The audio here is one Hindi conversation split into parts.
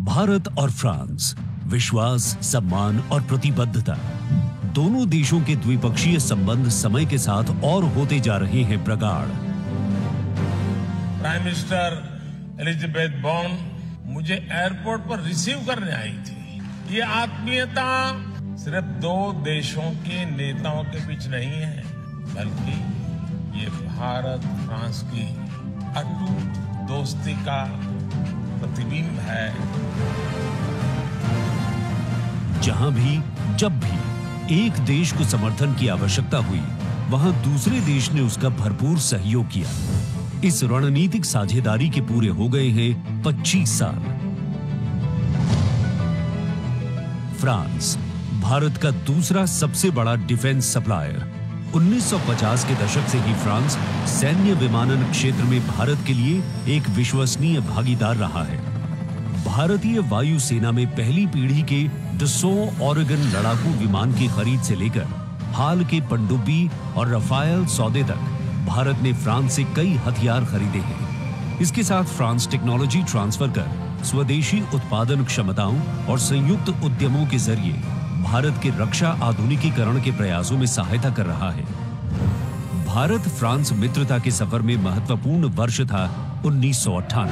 भारत और फ्रांस, विश्वास, सम्मान और प्रतिबद्धता। दोनों देशों के द्विपक्षीय संबंध समय के साथ और होते जा रहे हैं प्रगाढ़। प्राइम मिनिस्टर एलिजाबेथ बॉर्न मुझे एयरपोर्ट पर रिसीव करने आई थी। ये आत्मीयता सिर्फ दो देशों के नेताओं के बीच नहीं है, बल्कि ये भारत फ्रांस की अटूट दोस्ती का प्रतिबिंब है। जहां भी जब भी एक देश को समर्थन की आवश्यकता हुई, वहां दूसरे देश ने उसका भरपूर सहयोग किया। इस रणनीतिक साझेदारी के पूरे हो गए हैं 25 साल। फ्रांस भारत का दूसरा सबसे बड़ा डिफेंस सप्लायर। 1950 के दशक से ही फ्रांस सैन्य विमानन क्षेत्र में भारत के लिए एक विश्वसनीय भागीदार रहा है। भारतीय वायुसेना में पहली पीढ़ी के डसॉ ओरेगन लड़ाकू विमान की खरीद से लेकर हाल के पनडुब्बी और रफाएल सौदे तक भारत ने फ्रांस से कई हथियार खरीदे हैं। इसके साथ फ्रांस टेक्नोलॉजी ट्रांसफर कर स्वदेशी उत्पादन क्षमताओं और संयुक्त उद्यमों के जरिए भारत के रक्षा आधुनिकीकरण के प्रयासों में सहायता कर रहा है। भारत फ्रांस मित्रता के सफर में महत्वपूर्ण वर्ष था 1998।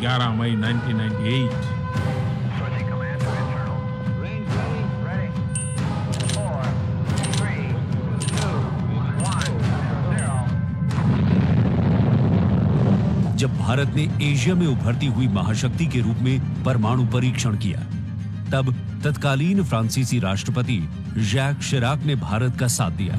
11 मई 1998। जब भारत ने एशिया में उभरती हुई महाशक्ति के रूप में परमाणु परीक्षण किया, तब तत्कालीन फ्रांसीसी राष्ट्रपति जैक शिराक ने भारत का साथ दिया।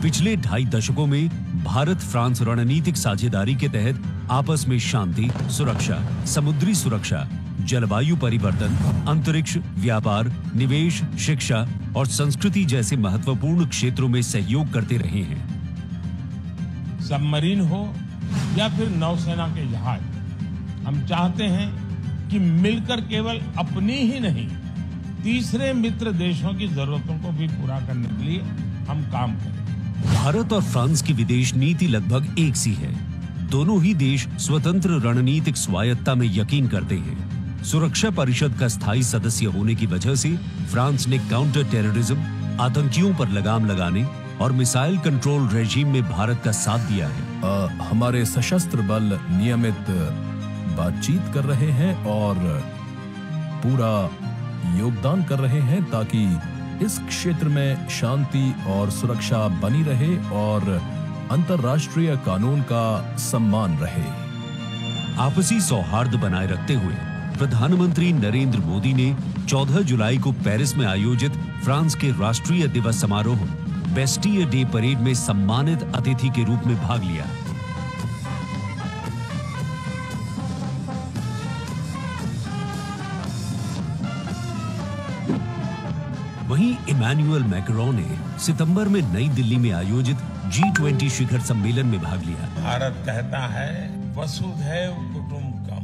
पिछले 2.5 दशकों में भारत फ्रांस रणनीतिक साझेदारी के तहत आपस में शांति, सुरक्षा, समुद्री सुरक्षा, जलवायु परिवर्तन, अंतरिक्ष, व्यापार, निवेश, शिक्षा और संस्कृति जैसे महत्वपूर्ण क्षेत्रों में सहयोग करते रहे हैं। सबमरीन हो या फिर नौसेना के जहाज, हम चाहते हैं कि मिलकर केवल अपनी ही नहीं, तीसरे मित्र देशों की जरूरतों को भी पूरा करने के लिए हम काम करें। भारत और फ्रांस की विदेश नीति लगभग एक सी है। दोनों ही देश स्वतंत्र रणनीतिक स्वायत्ता में यकीन करते हैं। सुरक्षा परिषद का स्थायी सदस्य होने की वजह से फ्रांस ने काउंटर टेररिज्म, आतंकियों पर लगाम लगाने और मिसाइल कंट्रोल रेजिम में भारत का साथ दिया है। हमारे सशस्त्र बल नियमित बातचीत कर रहे हैं और पूरा योगदान कर रहे हैं ताकि इस क्षेत्र में शांति और सुरक्षा बनी रहे और अंतर्राष्ट्रीय कानून का सम्मान रहे। आपसी सौहार्द बनाए रखते हुए प्रधानमंत्री नरेंद्र मोदी ने 14 जुलाई को पेरिस में आयोजित फ्रांस के राष्ट्रीय दिवस समारोह बेस्टियर डे परेड में सम्मानित अतिथि के रूप में भाग लिया। वहीं इमैनुअल मैक्रों ने सितंबर में नई दिल्ली में आयोजित G20 शिखर सम्मेलन में भाग लिया। भारत कहता है वसुधैव कुटुंबकम,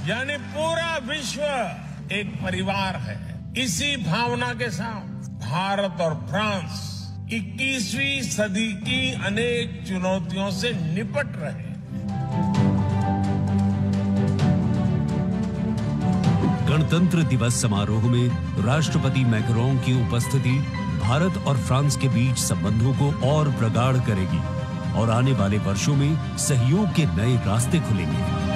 यानी पूरा विश्व एक परिवार है। इसी भावना के साथ भारत और फ्रांस 21वीं सदी की अनेक चुनौतियों से निपट रहे। गणतंत्र दिवस समारोह में राष्ट्रपति मैक्रों की उपस्थिति भारत और फ्रांस के बीच संबंधों को और प्रगाढ़ करेगी और आने वाले वर्षों में सहयोग के नए रास्ते खुलेंगे।